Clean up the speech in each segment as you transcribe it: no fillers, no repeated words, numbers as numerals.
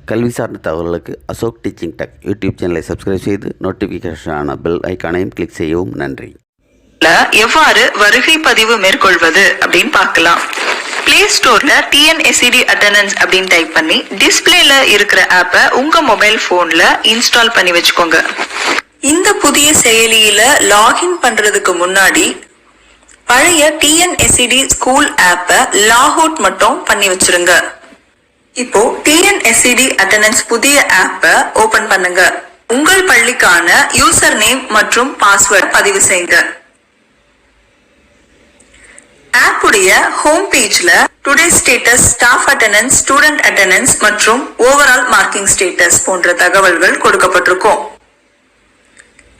கல்வி சார்ந்த தகவல்களுக்கு அசோக் டீச்சிங் டெக் யூடியூப் சேனலை சப்ஸ்கிரைப் செய்து நோட்டிஃபிகேஷனான பெல் ஐக்கானையும் கிளிக் செய்யவும். நன்றி. எவ்வாறு வருகை பதிவு மேற்கொள்வது அப்படின்னு பார்க்கலாம். பிளே ஸ்டோர்ல TNSED அட்டெண்டன்ஸ் அப்படின்னு டைப் பண்ணி டிஸ்பிளேல இருக்கிற ஆப்பை உங்க மொபைல் போன்ல இன்ஸ்டால் பண்ணி வச்சுக்கோங்க. இந்த புதிய செயலியில லாகின் பண்றதுக்கு முன்னாடி பழைய TNSED ஸ்கூல் ஆப்பை லாக் அவுட் மட்டும் பண்ணி வச்சிருங்க. இப்போ TNSED அட்டெண்டன்ஸ் புதிய ஆப்பை ஓபன் பண்ணுங்க. உங்கள் பள்ளிக்கான யூசர் நேம் மற்றும் பாஸ்வேர்ட் பதிவு செய்யுங்க. ஆப் உடைய ஹோம் பேஜ்ல today status, staff attendance, student attendance மற்றும் ஓவரால் மார்க்கிங் ஸ்டேட்டஸ் போன்ற தகவல்கள் கொடுக்கப்பட்டிருக்கும்.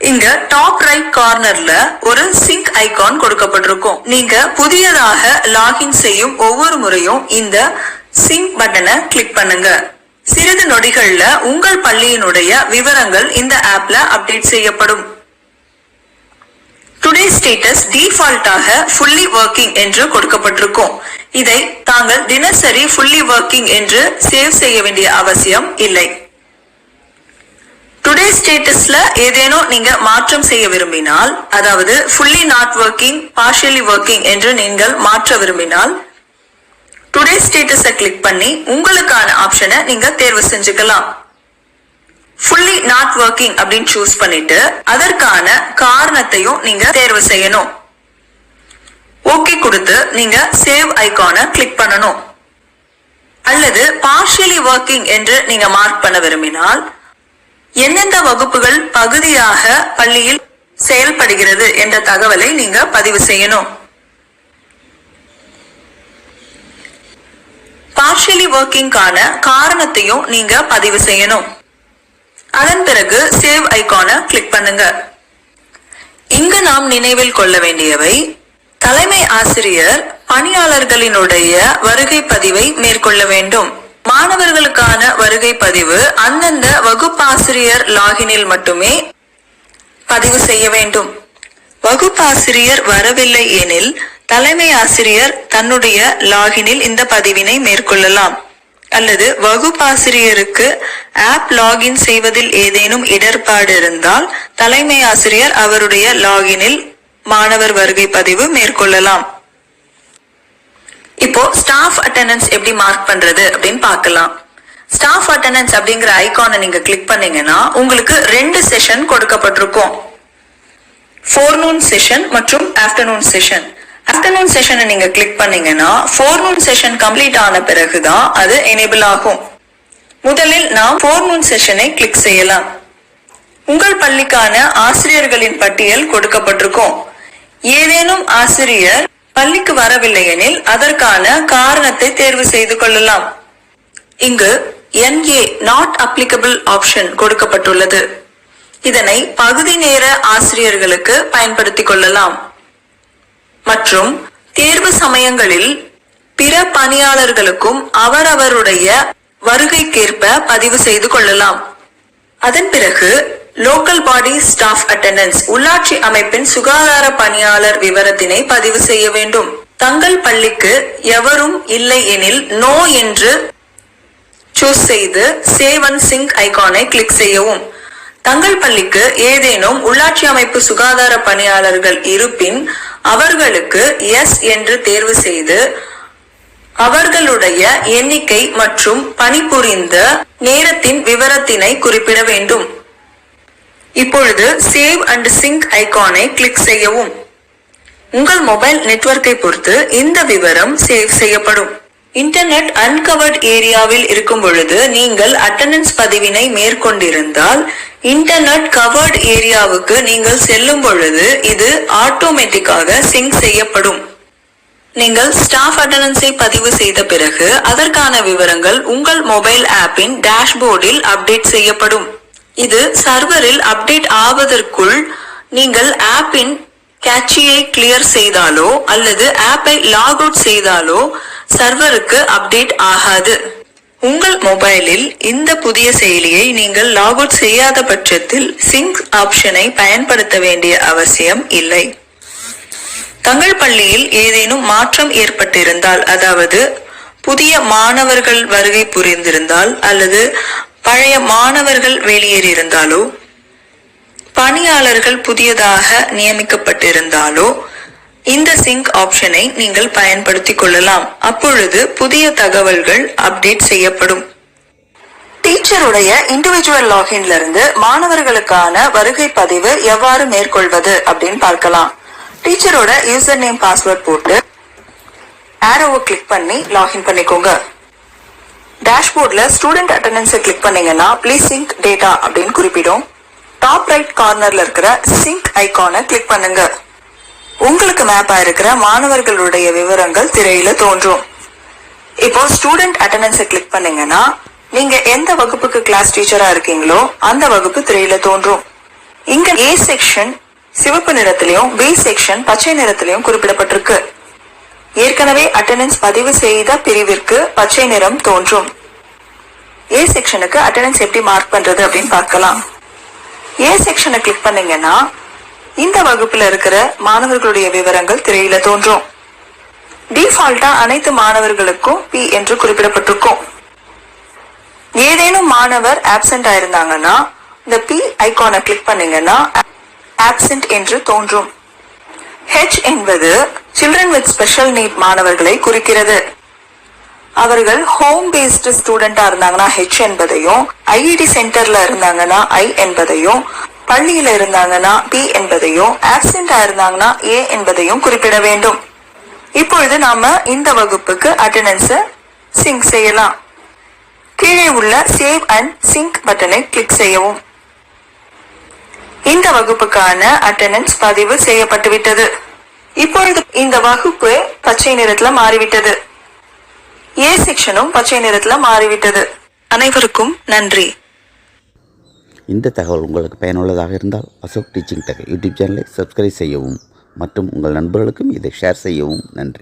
இங்க டாப் ரைட் கார்னர்ல ஒரு சிங்க் ஐகான் கொடுக்கப்பட்டிருக்கும். நீங்க புதியதாக லாகின் செய்யும் ஒவ்வொரு முறையும் இந்த சிங்க் பட்டனை கிளிக் பண்ணுங்க. சிறிது நொடிகள்ல உங்கள் பள்ளியினுடைய விவரங்கள் இந்த ஆப்ல அப்டேட் செய்யப்படும். டுடே ஸ்டேட்டஸ் டிஃபால்ட்டாக ஃபுல்லி ஒர்க்கிங் என்று கொடுக்கப்பட்டிருக்கும். இதை தாங்கள் தினசரி ஃபுல்லி ஒர்க்கிங் என்று சேவ் செய்ய வேண்டிய அவசியம் இல்லை. டுடே ஸ்டேட்டஸ்ல ஏதேனும் நீங்க மாற்றம் செய்ய விரும்பினால், அதாவது fully not working, partially working என்று நீங்கள் மாற்ற விரும்பினால் டுடே ஸ்டேட்டஸை கிளிக் பண்ணி உங்களுக்கான ஆப்ஷனை நீங்க தேர்வு செஞ்சுக்கலாம். ஃபுல்லி நாட் ஒர்க்கிங் அப்படின்னு சூஸ் பண்ணிட்டு அதற்கான காரணத்தையும் நீங்க தேர்வு செய்யணும். ஓகே கொடுத்து நீங்க சேவ் ஐகானை கிளிக் பண்ணணும். அல்லது பார்ஷியலி ஒர்க்கிங் என்று நீங்க மார்க் பண்ண விரும்பினால் எந்தெந்த வகுப்புகள் பகுதியாக பள்ளியில் செயல்படுகிறது என்ற தகவலை நீங்க பதிவு செய்யணும். பார்ஷியலி ஒர்க்கிங்கான காரணத்தையும் நீங்க பதிவு செய்யணும். அதன் பிறகு சேவ் ஐகானை கிளிக் பண்ணுங்க. இங்கு நாம் நினைவில் கொள்ள வேண்டியவை: தலைமை ஆசிரியர் பணியாளர்களினுடைய வருகை பதிவை மேற்கொள்ள வேண்டும். மாணவர்களுக்கான வருகை பதிவு அந்தந்த வகுப்பாசிரியர் லாகினில் மட்டுமே பதிவு செய்ய வேண்டும். வகுப்பாசிரியர் வரவில்லை எனில் தலைமை ஆசிரியர் தன்னுடைய லாகினில் இந்த பதிவினை மேற்கொள்ளலாம். அல்லது வகுப்பாசிரியருக்கு ஆப் லாகின் செய்வதில் ஏதேனும் இடர்பாடு இருந்தால் தலைமை ஆசிரியர் அவருடைய லாகினில் மாணவர் வருகை பதிவு மேற்கொள்ளலாம். இப்போ ஸ்டாஃப் அட்டெண்டன்ஸ் எப்படி மார்க் பண்றது அப்படின்னு பார்க்கலாம். ஸ்டாஃப் அட்டெண்டன்ஸ் அப்படிங்கிற ஐகானை நீங்க கிளிக் பண்ணீங்கன்னா உங்களுக்கு 2 செஷன் கொடுக்கப்பட்டிருக்கும். ஃபோர்நூன் செஷன் மற்றும் ஆஃப்டர்நூன் செஷன். ஆஃப்டர்நூன் செஷனை நீங்க கிளிக் பண்ணீங்கன்னா ஃபோர்நூன் செஷன் கம்ப்ளீட் ஆன பிறகுதான் அது எனேபிள் ஆகும். முதலில் நாம் ஃபோர்நூன் செஷனை கிளிக் செய்யலாம். உங்கள் பள்ளிக்கான ஆசிரியர்களின் பட்டியல் கொடுக்கப்பட்டிருக்கும். ஏதேனும் ஆசிரியர் பள்ளிக்கு வரவில்லை எனில் அதற்கான காரணத்தை தேர்வு செய்து கொள்ளலாம். இங்கு NA நாட் அப்ளிகபிள் ஆப்ஷன் கொடுக்கப்பட்டுள்ளது. இதனை பகுதி நேர ஆசிரியர்களுக்கு பயன்படுத்திக் கொள்ளலாம். மற்றும் தேர்வு சமயங்களில் பிற பணியாளர்களுக்கும் அவரவருடைய வருகைக்கேற்ப பதிவு செய்து கொள்ளலாம். அதன் பிறகு லோக்கல் பாடி ஸ்டாஃப் அட்டெண்டன்ஸ், உள்ளாட்சி அமைப்பின் சுகாதார பணியாளர் விவரத்தினை பதிவு செய்ய வேண்டும். தங்கள் பள்ளிக்கு எவரும் இல்லை எனில் நோ என்று சூஸ் செய்து சேவ் அண்ட் சிங்க் ஐகானை கிளிக் செய்யவும். தங்கள் பள்ளிக்கு ஏதேனும் உள்ளாட்சி அமைப்பு சுகாதார பணியாளர்கள் இருப்பின் அவர்களுக்கு எஸ் என்று தேர்வு செய்து அவர்களுடைய எண்ணிக்கை மற்றும் பணிபுரிந்த நேரத்தின் விவரத்தினை குறிப்பிட வேண்டும். இப்பொழுது சேவ் அண்ட் சிங்க் ஐகானை கிளிக் செய்யவும். உங்கள் மொபைல் நெட்வொர்க்கை பொறுத்து இந்த விவரம் சேவ் செய்யப்படும். இன்டர்நெட் அன்கவர்ட் ஏரியாவில் இருக்கும் பொழுது நீங்கள் அட்டெண்டன்ஸ் பதிவினை மேற்கொண்டிருந்தால் இன்டர்நெட் கவர்ட் ஏரியாவுக்கு நீங்கள் செல்லும் பொழுது இது ஆட்டோமேட்டிக்காக சிங்க் செய்யப்படும். நீங்கள் ஸ்டாஃப் அட்டெண்டன்ஸை பதிவு செய்த பிறகு அதற்கான விவரங்கள் உங்கள் மொபைல் ஆப்பின் டேஷ்போர்டில் அப்டேட் செய்யப்படும். இது சர்வரில் அப்டேட் ஆவதற்குள் நீங்கள் ஆப்பின் கேட்சியை கிளியர் செய்தாலோ அல்லது ஆப்பை லாக் அவுட் செய்தாலோ சர்வருக்கு அப்டேட் ஆகாது. உங்கள் மொபைலில் இந்த புதிய செயலியை நீங்கள் லாக் அவுட் செய்யாத பட்சத்தில் சிங்க் ஆப்ஷனை பயன்படுத்த வேண்டிய அவசியம் இல்லை. தங்கள் பள்ளியில் ஏதேனும் மாற்றம் ஏற்பட்டிருந்தால், அதாவது புதிய மாணவர்கள் வருகை புரிந்திருந்தால் அல்லது பழைய மாணவர்கள் வெளியேறியிருந்தாலோ, பணியாளர்கள் புதியதாக நியமிக்கப்பட்டிருந்தாலோ இந்த சிங்க் ஆப்ஷனை நீங்கள் பயன்படுத்திக் கொள்ளலாம். அப்பொழுது புதிய தகவல்கள் அப்டேட் செய்யப்படும். டீச்சருடைய இண்டிவிஜுவல் லாகின்ல இருந்து மாணவர்களுக்கான வருகை பதிவு எவ்வாறு மேற்கொள்வது அப்படின்னு பார்க்கலாம். டீச்சரோட யூசர் நேம் பாஸ்வேர்ட் போட்டு ஆரோவை கிளிக் பண்ணி லாகின் பண்ணிக்கோங்க. டேஷ்போர்ட்ல ஸ்டூடெண்ட் அட்டெண்டன்ஸை கிளிக் பண்ணீங்கன்னா ப்ளீஸ் சிங்க் டேட்டா அப்படின்னு குறிப்பிடும். டாப் ரைட் கார்னர்ல இருக்கிற சிங்க் ஐகானை கிளிக் பண்ணுங்க. உங்களுக்கு மேப் ஆயிருக்கிற மாணவர்களுடைய விவரங்கள் திரையில தோன்றும். இப்போ ஸ்டூடெண்ட் அட்டெண்டன்ஸை கிளிக் பண்ணீங்கன்னா நீங்க எந்த வகுப்புக்கு கிளாஸ் டீச்சரா இருக்கீங்களோ அந்த வகுப்பு திரையில தோன்றும். இங்க ஏ செக்ஷன் சிவப்பு நிறத்திலையும் பி செக்ஷன் பச்சை நிறத்திலையும் குறிப்பிடப்பட்டிருக்கு. ஏற்கனவே அட்டெண்டன்ஸ் பதிவு செய்த பிரிவிற்கு பச்சை நிறம் தோன்றும். ஏ செக்ஷனுக்கு அட்டெண்டன்ஸ் எப்படி மார்க் பண்றது அப்படின்னு பார்க்கலாம். ஏ செக்ஷனை கிளிக் பண்ணீங்கன்னா இந்த வகுப்புல இருக்கிற மாணவர்களுடைய விவரங்கள் திரையில தோன்றும். டிஃபால்ட்டா அனைத்து மாணவர்களுக்கும் பி என்று குறிப்பிடப்பட்டிருக்கும். ஏதேனும் மாணவர் ஆப்சென்ட் ஆயிருந்தாங்கன்னா இந்த பி ஐகானை கிளிக் பண்ணீங்கன்னா ஆப்சென்ட் என்று தோன்றும். H என்பது சில்ட்ரன் வித் ஸ்பெஷல் நீட் மாணவர்களை குறிக்கிறது. அவர்கள் ஹோம் பேஸ்ட் ஸ்டூடெண்டா இருந்தாங்கன்னா H என்பதையும், ஐஇடி சென்டர்ல இருந்தாங்கன்னா I என்பதையும், பள்ளியில இருந்தாங்கன்னா P என்பதையும், ஆப்சென்ட் ஆயிருந்தாங்கன்னா A என்பதையும் குறிப்பிட வேண்டும். இப்பொழுது நாம இந்த வகுப்புக்கு அட்டெண்டன்ஸை சிங்க் செய்யலாம். கீழே உள்ள சேவ் அண்ட் சிங்க் பட்டனை கிளிக் செய்யவும். இந்த வகுப்புக்கான அட்டெண்டன்ஸ் பதிவு செய்யப்பட்டுவிட்டது. இப்பொழுது இந்த வகுப்பு பச்சை நிறத்துல மாறிவிட்டது. ஏ செக்ஷனும் பச்சை நிறத்துல மாறிவிட்டது. அனைவருக்கும் நன்றி. இந்த தகவல் உங்களுக்கு பயனுள்ளதாக இருந்தால் அசோக் டீச்சிங் டெக் யூடியூப் சேனலை சப்ஸ்கிரைப் செய்யவும் மற்றும் உங்கள் நண்பர்களுக்கும் இதை ஷேர் செய்யவும். நன்றி.